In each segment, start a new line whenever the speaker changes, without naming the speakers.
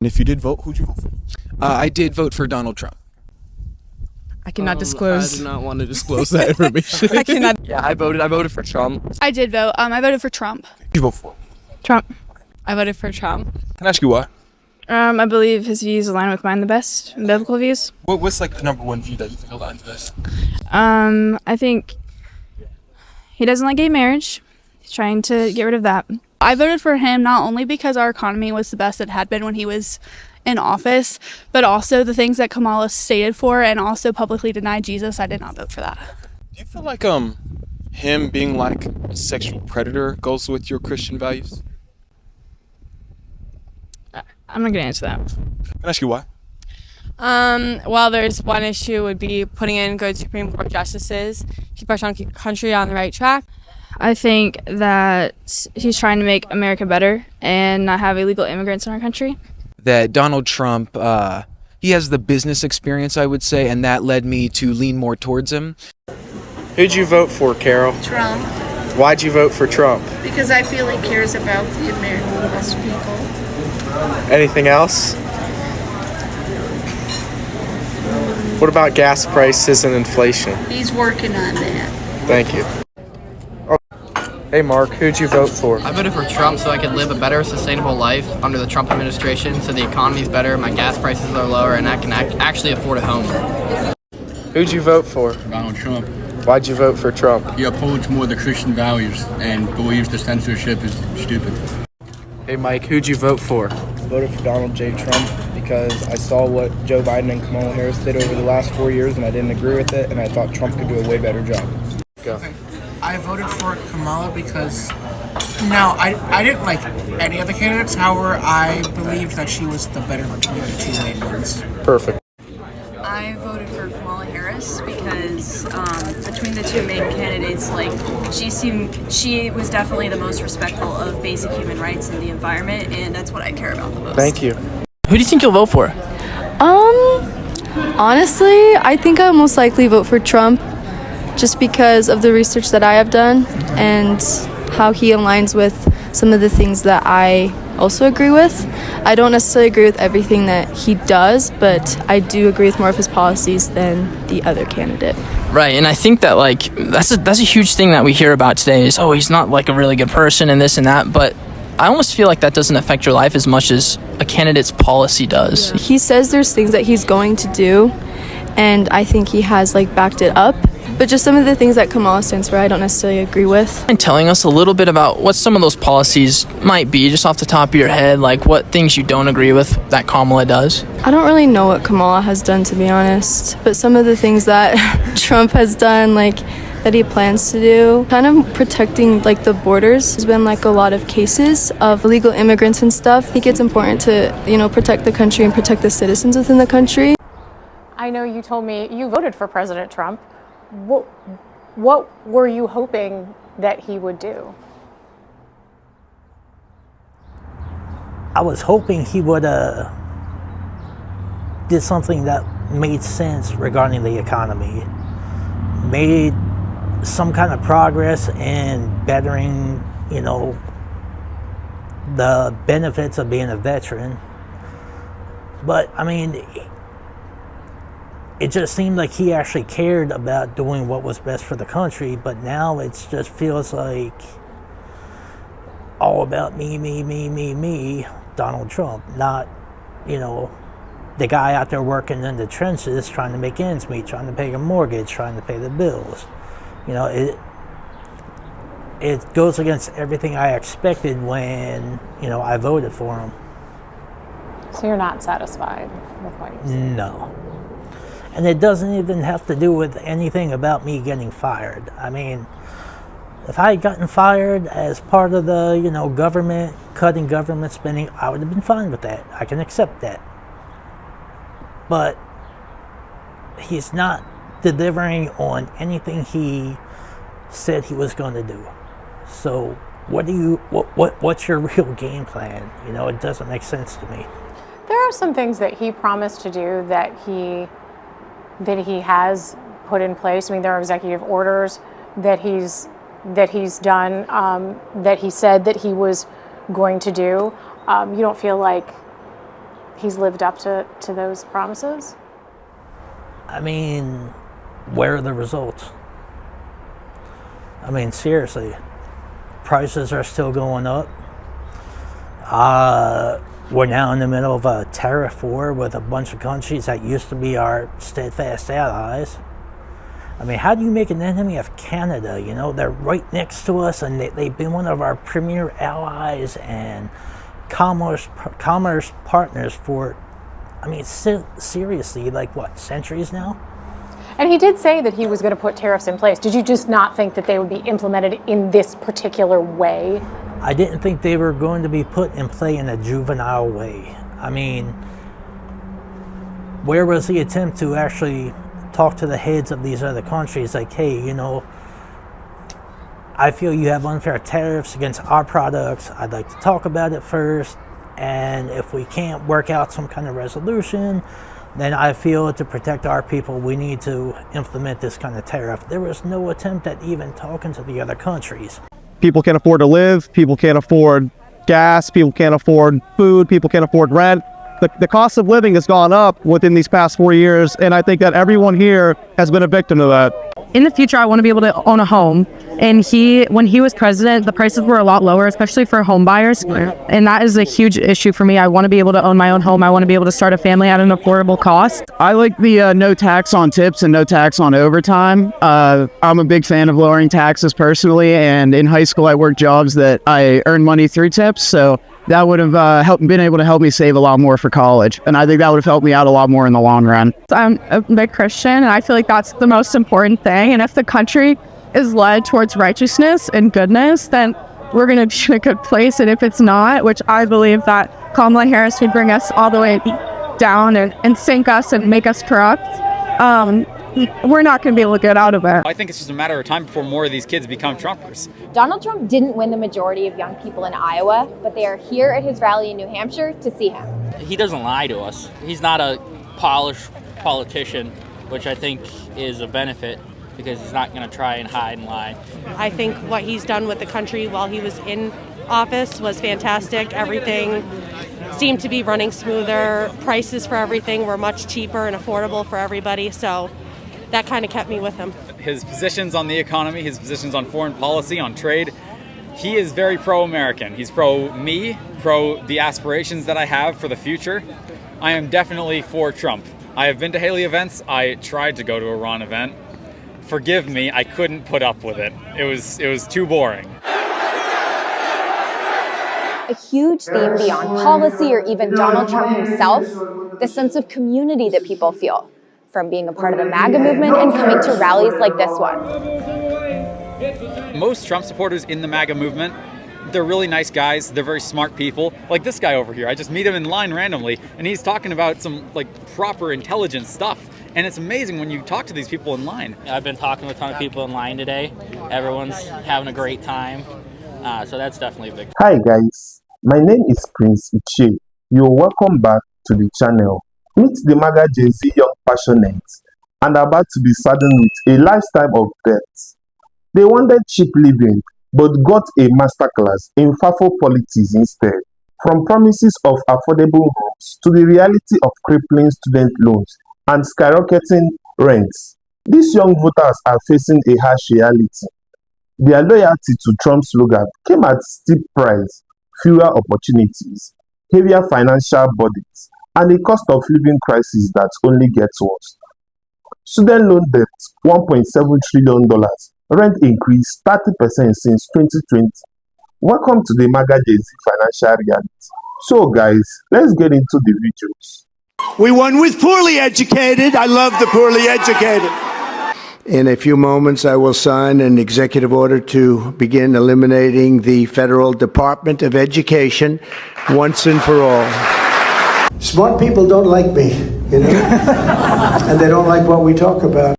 And if you did vote, who'd you vote for?
I did vote for Donald Trump.
I cannot disclose.
I do not want to disclose that information.
I cannot.
Yeah, I voted for Trump.
I did vote. I voted for Trump.
Who'd you vote for?
Trump.
I voted for Trump.
Can I ask you why?
I believe his views align with mine the best, biblical views.
What's like the number one view that you think aligns best?
I think he doesn't like gay marriage. He's trying to get rid of that.
I voted for him not only because our economy was the best it had been when he was in office, but also the things that Kamala stated for and also publicly denied Jesus. I did not vote for that.
Do you feel like him being like a sexual predator goes with your Christian values?
I'm not gonna answer that.
Can I ask you why?
Well, there's one issue would be putting in good Supreme Court justices, keep our country on the right track.
I think that he's trying to make America better and not have illegal immigrants in our country.
That Donald Trump, he has the business experience, I would say, and that led me to lean more towards him.
Who'd you vote for, Carol?
Trump,
Why'd you vote for Trump?
because I feel he cares about the American West people.
Anything else? What about gas prices and inflation?
He's working on that.
Thank you. Oh, hey, Mark, who'd you vote for?
I voted for Trump so I could live a better, sustainable life under the Trump administration, so the economy's better, my gas prices are lower, and I can actually afford a home.
Who'd you vote for?
Donald Trump.
Why'd you vote for Trump?
He upholds more the Christian values and believes the censorship is stupid.
Hey, Mike, who'd you vote for?
Voted for Donald J. Trump because I saw what Joe Biden and Kamala Harris did over the last 4 years and I didn't agree with it, and I thought Trump could do a way better job.
Go.
I voted for Kamala because I didn't like any of the candidates. However, I believed that she was the better between the two main ones.
Perfect.
I voted for Kamala Harris because between the two main candidates, like she was definitely the most respectful of basic human rights and the environment, and that's what I care about the most.
Thank you.
Who do you think you'll vote for?
Honestly, I think I'll most likely vote for Trump just because of the research that I have done and how he aligns with some of the things that I also agree with. I don't necessarily agree with everything that he does, but I do agree with more of his policies than the other candidate.
Right, and I think that like that's a huge thing that we hear about today is, oh, he's not like a really good person and this and that, but I almost feel like that doesn't affect your life as much as a candidate's policy does.
He says there's things that he's going to do, and I think he has like backed it up. But just some of the things that Kamala stands for, I don't necessarily agree with.
And telling us a little bit about what some of those policies might be, just off the top of your head, like what things you don't agree with that Kamala does.
I don't really know what Kamala has done, to be honest, but some of the things that Trump has done, like that he plans to do, kind of protecting like the borders. There's been like a lot of cases of illegal immigrants and stuff. I think it's important to, protect the country and protect the citizens within the country.
I know you told me you voted for President Trump. What were you hoping that he would do?
I was hoping he would did something that made sense regarding the economy, made some kind of progress in bettering, the benefits of being a veteran. But I mean, it just seemed like he actually cared about doing what was best for the country, but now it just feels like all about me, Donald Trump, not, the guy out there working in the trenches trying to make ends meet, trying to pay a mortgage, trying to pay the bills. It goes against everything I expected when, I voted for him.
So you're not satisfied with what you said?
No. And it doesn't even have to do with anything about me getting fired. I mean, if I had gotten fired as part of the, government, cutting government spending, I would have been fine with that. I can accept that. But he's not delivering on anything he said he was going to do. So what's your real game plan? It doesn't make sense to me.
There are some things that he promised to do that he has put in place. I mean, there are executive orders that he's done, that he said that he was going to do. You don't feel like he's lived up to those promises?
I mean, where are the results? I mean, seriously, prices are still going up. We're now in the middle of a tariff war with a bunch of countries that used to be our steadfast allies. I mean, how do you make an enemy of Canada? You know, they're right next to us, and they've been one of our premier allies and commerce partners for, I mean, seriously, like what, centuries now?
And he did say that he was going to put tariffs in place. Did you just not think that they would be implemented in this particular way?
I didn't think they were going to be put in play in a juvenile way. I mean, where was the attempt to actually talk to the heads of these other countries like, hey, you know, I feel you have unfair tariffs against our products. I'd like to talk about it first. And if we can't work out some kind of resolution, then I feel to protect our people, we need to implement this kind of tariff. There was no attempt at even talking to the other countries.
People can't afford to live, people can't afford gas, people can't afford food, people can't afford rent. The cost of living has gone up within these past 4 years, and I think that everyone here has been a victim of that.
In the future, I want to be able to own a home. And when he was president, the prices were a lot lower, especially for home buyers. And that is a huge issue for me. I want to be able to own my own home. I want to be able to start a family at an affordable cost.
I like the no tax on tips and no tax on overtime. I'm a big fan of lowering taxes personally, and in high school I worked jobs that I earned money through tips, so that would have been able to help me save a lot more for college. And I think that would have helped me out a lot more in the long run.
I'm a big Christian, and I feel like that's the most important thing. And if the country is led towards righteousness and goodness, then we're going to be in a good place. And if it's not, which I believe that Kamala Harris would bring us all the way down and sink us and make us corrupt, we're not going to be able to get out of it.
I think it's just a matter of time before more of these kids become Trumpers.
Donald Trump didn't win the majority of young people in Iowa, but they are here at his rally in New Hampshire to see him.
He doesn't lie to us. He's not a polished politician, which I think is a benefit because he's not going to try and hide and lie.
I think what he's done with the country while he was in office was fantastic. Everything seemed to be running smoother. Prices for everything were much cheaper and affordable for everybody, so that kind of kept me with him.
His positions on the economy, his positions on foreign policy, on trade, he is very pro-American. He's pro-me, pro the aspirations that I have for the future. I am definitely for Trump. I have been to Haley events. I tried to go to a Ron event. Forgive me, I couldn't put up with it. It was too boring.
A huge theme beyond policy or even Donald Trump himself, the sense of community that people feel from being a part of the MAGA movement and coming to rallies like this one.
Most Trump supporters in the MAGA movement, they're really nice guys. They're very smart people. Like this guy over here, I just meet him in line randomly, and he's talking about some like proper intelligent stuff. And it's amazing when you talk to these people in line.
I've been talking with a ton of people in line today. Everyone's having a great time. So that's definitely a big.
Hi guys, my name is Prince Iche. You're welcome back to the channel. Meet the MAGA Gen Z young passionate and about to be saddened with a lifetime of debt. They wanted cheap living but got a masterclass in FAFO politics instead. From promises of affordable homes to the reality of crippling student loans and skyrocketing rents, these young voters are facing a harsh reality. Their loyalty to Trump's slogan came at steep price, fewer opportunities, heavier financial burdens, and a cost of living crisis that only gets worse. Student loan debt, $1.7 trillion, rent increase 30% since 2020. Welcome to the MAGA Gen Z financial reality. So guys, let's get into the videos.
We won with poorly educated. I love the poorly educated.
In a few moments, I will sign an executive order to begin eliminating the Federal Department of Education once and for all.
Smart people don't like me, you know, and they don't like what we talk about.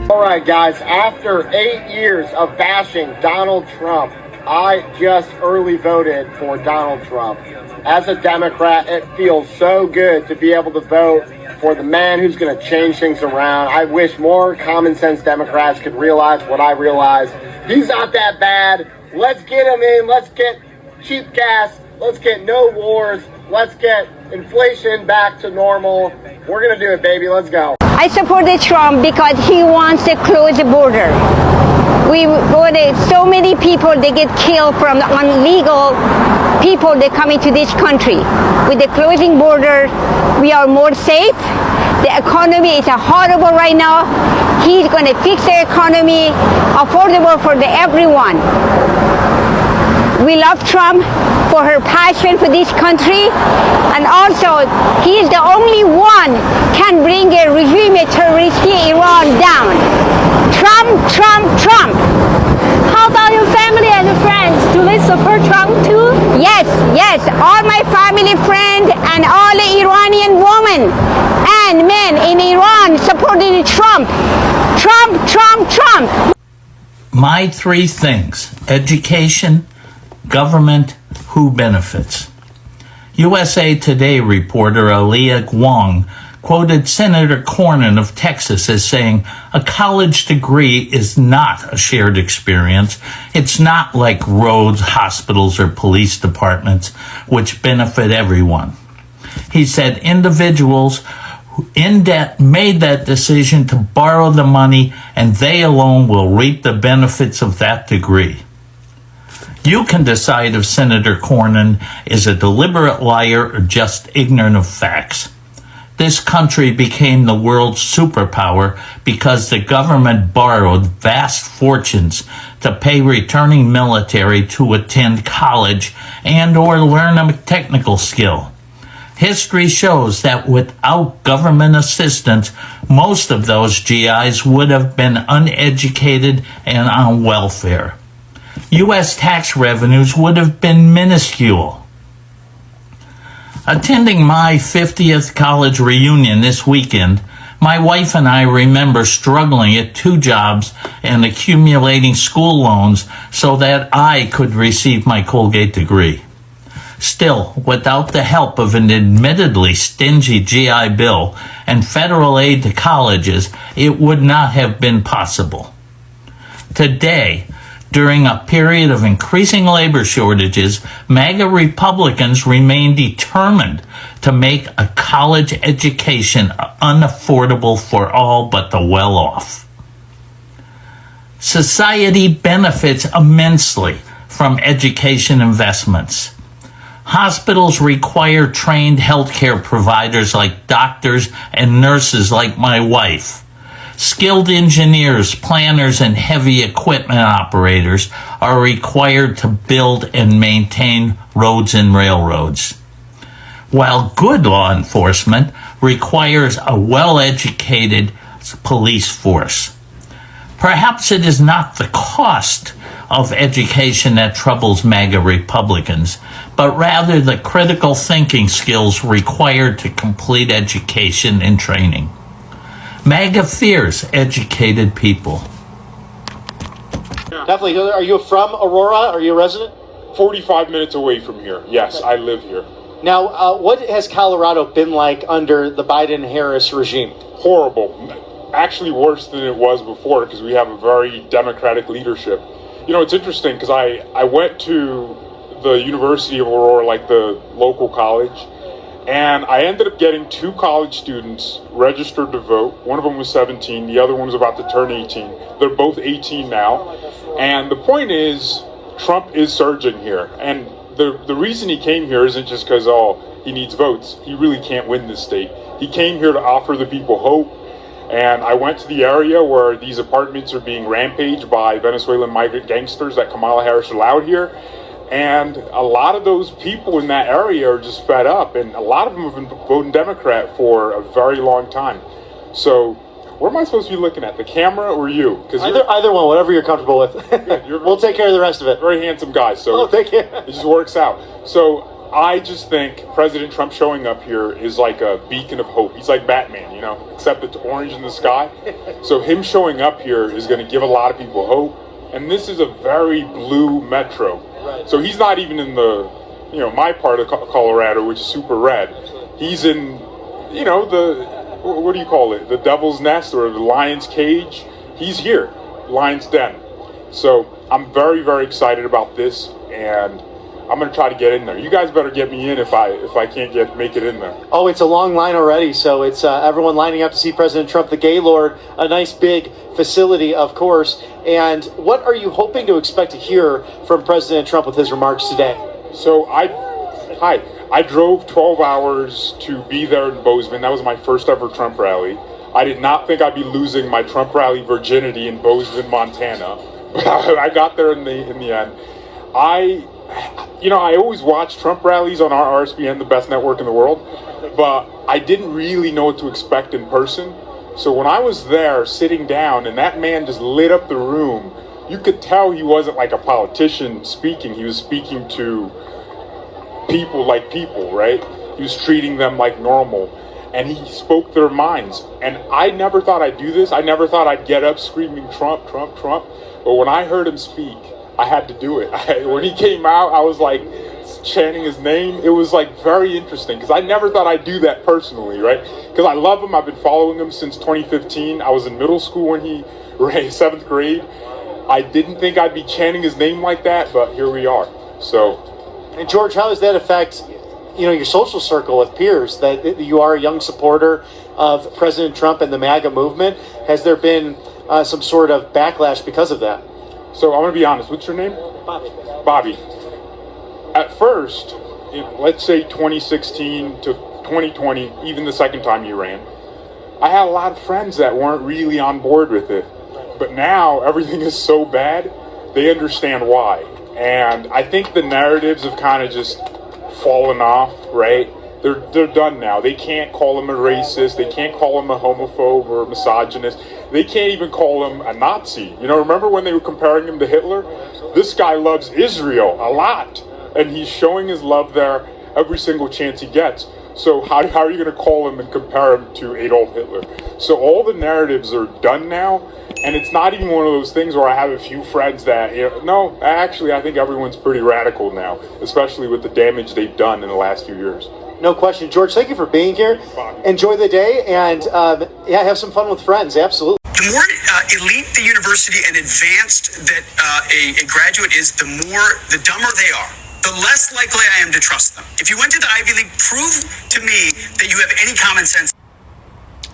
All right, guys, after 8 years of bashing Donald Trump, I just early voted for Donald Trump. As a Democrat, it feels so good to be able to vote for the man who's going to change things around. I wish more common sense Democrats could realize what I realize. He's not that bad. Let's get him in. Let's get cheap gas. Let's get no wars. Let's get inflation back to normal. We're gonna do it, baby. Let's go.
I supported Trump because he wants to close the border. So many people, they get killed from illegal people that come into this country. With the closing border, we are more safe. The economy is horrible right now. He's going to fix the economy, affordable for everyone. We love Trump for her passion for this country, and also he is the only one can bring a regime of terrorist Iran down. Trump, Trump, Trump.
How about your family and friends? Do they support Trump too?
Yes, yes. All my family, friends, and all the Iranian women and men in Iran supporting Trump. Trump, Trump, Trump.
My three things: education, government, who benefits. USA Today reporter Aaliyah Gwong quoted Senator Cornyn of Texas as saying, "A college degree is not a shared experience. It's not like roads, hospitals, or police departments, which benefit everyone." He said individuals in debt made that decision to borrow the money, and they alone will reap the benefits of that degree. You can decide if Senator Cornyn is a deliberate liar or just ignorant of facts. This country became the world's superpower because the government borrowed vast fortunes to pay returning military to attend college and or learn a technical skill. History shows that without government assistance, most of those GIs would have been uneducated and on welfare. U.S. tax revenues would have been minuscule. Attending my 50th college reunion this weekend, my wife and I remember struggling at 2 jobs and accumulating school loans so that I could receive my Colgate degree. Still, without the help of an admittedly stingy GI Bill and federal aid to colleges, it would not have been possible. Today, during a period of increasing labor shortages, MAGA Republicans remain determined to make a college education unaffordable for all but the well-off. Society benefits immensely from education investments. Hospitals require trained healthcare providers like doctors and nurses like my wife. Skilled engineers, planners, and heavy equipment operators are required to build and maintain roads and railroads, while good law enforcement requires a well-educated police force. Perhaps it is not the cost of education that troubles MAGA Republicans, but rather the critical thinking skills required to complete education and training. MAGA fears educated people.
Definitely. Are you from Aurora? Are you a resident?
45 minutes away from here. Yes, okay. I live here.
Now, what has Colorado been like under the Biden-Harris regime?
Horrible. Actually worse than it was before because we have a very democratic leadership. You know, it's interesting because I went to the University of Aurora, like the local college, and I ended up getting 2 college students registered to vote. One of them was 17, the other one was about to turn 18. They're both 18 now. And the point is, Trump is surging here. And the reason he came here isn't just because, he needs votes. He really can't win this state. He came here to offer the people hope. And I went to the area where these apartments are being rampaged by Venezuelan migrant gangsters that Kamala Harris allowed here. And a lot of those people in that area are just fed up, and a lot of them have been voting Democrat for a very long time. So, what am I supposed to be looking at, the camera or you? Because
either one, whatever you're comfortable with. We'll take care of the rest of it.
Very handsome guy, so
thank you.
It just works out. So, I just think President Trump showing up here is like a beacon of hope. He's like Batman, except it's orange in the sky. So, him showing up here is going to give a lot of people hope. And this is a very blue metro. Right. So he's not even in the, my part of Colorado, which is super red. He's in, what do you call it? The Devil's Nest or the Lion's Cage. He's here, Lion's Den. So I'm very, very excited about this. And I'm going to try to get in there. You guys better get me in if I can't make it in there.
Oh, it's a long line already, so it's everyone lining up to see President Trump, the Gaylord, a nice big facility, of course. And what are you hoping to expect to hear from President Trump with his remarks today?
So I drove 12 hours to be there in Bozeman. That was my first ever Trump rally. I did not think I'd be losing my Trump rally virginity in Bozeman, Montana. But I got there in the end. I always watch Trump rallies on our RSBN, the best network in the world, but I didn't really know what to expect in person. So when I was there sitting down and that man just lit up the room, you could tell he wasn't like a politician speaking. He was speaking to people like people, right? He was treating them like normal, and he spoke their minds. And I never thought I'd do this. I never thought I'd get up screaming Trump, Trump, Trump. But when I heard him speak, I had to do it. When he came out, I was like chanting his name. It was like very interesting because I never thought I'd do that personally, right? Because I love him. I've been following him since 2015. I was in middle school when he ran 7th grade. I didn't think I'd be chanting his name like that, but here we are. So,
and George, how does that affect your social circle of peers, that you are a young supporter of President Trump and the MAGA movement? Has there been some sort of backlash because of that?
So I'm going to be honest. What's your name?
Bobby.
Bobby. At first, let's say 2016 to 2020, even the second time you ran, I had a lot of friends that weren't really on board with it. But now everything is so bad, they understand why. And I think the narratives have kind of just fallen off, right? They're done now. They can't call him a racist. They can't call him a homophobe or a misogynist. They can't even call him a Nazi. Remember when they were comparing him to Hitler? This guy loves Israel a lot, and he's showing his love there every single chance he gets. So how are you going to call him and compare him to Adolf Hitler? So all the narratives are done now, and it's not even one of those things where I have a few friends that, no, actually I think everyone's pretty radical now, especially with the damage they've done in the last few years.
No question. George, thank you for being here. Enjoy the day, and have some fun with friends. Absolutely.
The more elite the university and advanced that a graduate is, the dumber they are. The less likely I am to trust them. If you went to the Ivy League, prove to me that you have any common sense.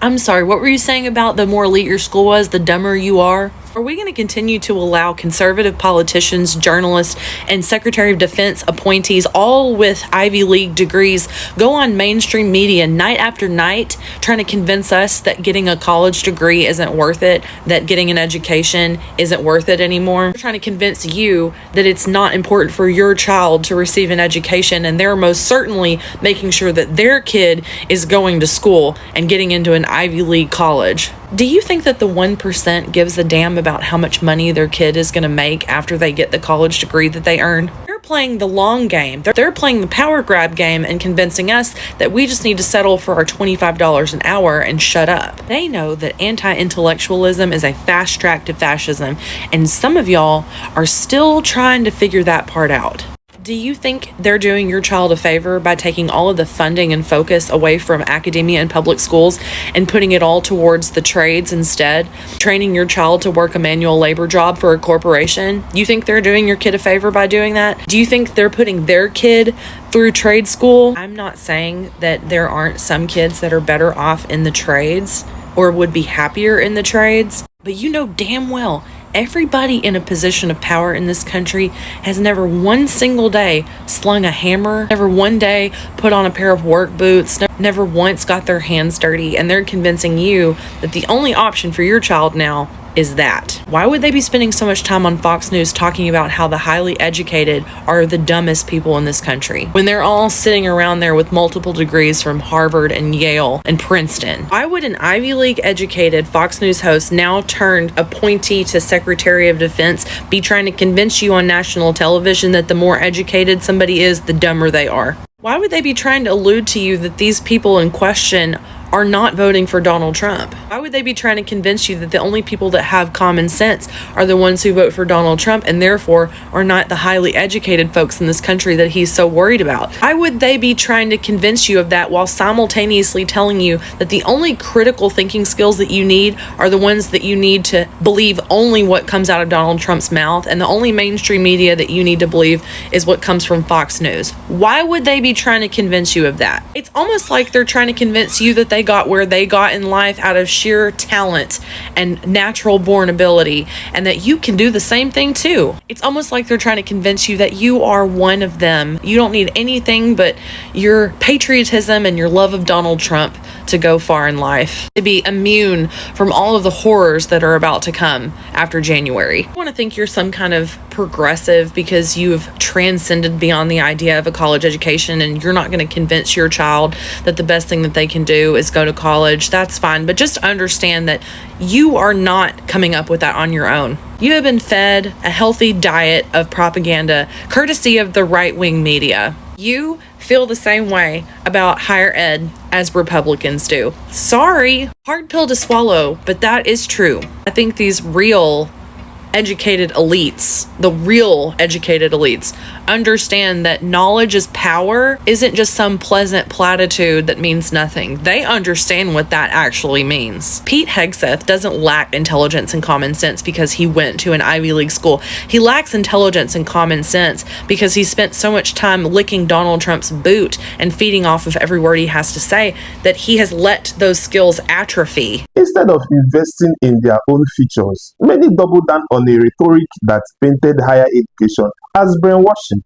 I'm sorry, what were you saying about the more elite your school was, the dumber you are? Are we going to continue to allow conservative politicians, journalists, and Secretary of Defense appointees, all with Ivy League degrees, go on mainstream media night after night trying to convince us that getting a college degree isn't worth it, that getting an education isn't worth it anymore? They're trying to convince you that it's not important for your child to receive an education, and they're most certainly making sure that their kid is going to school and getting into an Ivy League college. Do you think that the 1% gives a damn about how much money their kid is going to make after they get the college degree that they earn? They're playing the long game. They're playing the power grab game and convincing us that we just need to settle for our $25 an hour and shut up. They know that anti-intellectualism is a fast track to fascism, and some of y'all are still trying to figure that part out. Do you think they're doing your child a favor by taking all of the funding and focus away from academia and public schools and putting it all towards the trades instead? Training your child to work a manual labor job for a corporation? You think they're doing your kid a favor by doing that? Do you think they're putting their kid through trade school? I'm not saying that there aren't some kids that are better off in the trades or would be happier in the trades, but you know damn well everybody in a position of power in this country has never one single day slung a hammer, never one day put on a pair of work boots, never once got their hands dirty, and they're convincing you that the only option for your child now is that. Why would they be spending so much time on Fox News talking about how the highly educated are the dumbest people in this country when they're all sitting around there with multiple degrees from Harvard and Yale and Princeton? Why would an Ivy League educated Fox News host, now turned appointee to Secretary of Defense, be trying to convince you on national television that the more educated somebody is, the dumber they are? Why would they be trying to allude to you that these people in question are not voting for Donald Trump? Why would they be trying to convince you that the only people that have common sense are the ones who vote for Donald Trump and therefore are not the highly educated folks in this country that he's so worried about? Why would they be trying to convince you of that while simultaneously telling you that the only critical thinking skills that you need are the ones that you need to believe only what comes out of Donald Trump's mouth, and the only mainstream media that you need to believe is what comes from Fox News? Why would they be trying to convince you of that? It's almost like they're trying to convince you that they got where they got in life out of sheer talent and natural born ability, and that you can do the same thing too. It's almost like they're trying to convince you that you are one of them. You don't need anything but your patriotism and your love of Donald Trump to go far in life, to be immune from all of the horrors that are about to come after January. I want to think you're some kind of progressive because you've transcended beyond the idea of a college education, and you're not going to convince your child that the best thing that they can do is go to college. That's fine, but just understand that you are not coming up with that on your own. You have been fed a healthy diet of propaganda courtesy of the right-wing media. You feel the same way about higher ed as Republicans do. Sorry, hard pill to swallow, but that is true. I think these real educated elites, the real educated elites, understand that knowledge is power isn't just some pleasant platitude that means nothing. They understand what that actually means. Pete Hegseth doesn't lack intelligence and common sense because he went to an Ivy League school. He lacks intelligence and common sense because he spent so much time licking Donald Trump's boot and feeding off of every word he has to say that he has let those skills atrophy.
Instead of investing in their own futures, many double down on a rhetoric that painted higher education as brainwashing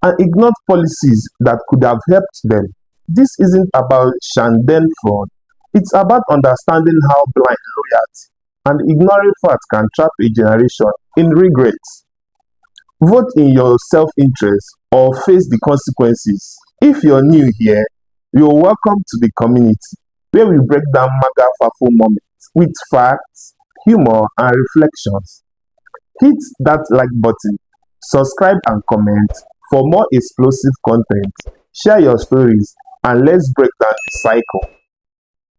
and ignored policies that could have helped them. This isn't about Schadenfreude. It's about understanding how blind loyalty and ignoring facts can trap a generation in regrets. Vote in your self-interest or face the consequences. If you're new here, you're welcome to the community where we break down MAGA FAFO moments with facts, humor, and reflections. Hit that like button, subscribe and comment for more explosive content. Share your stories and let's break down the cycle.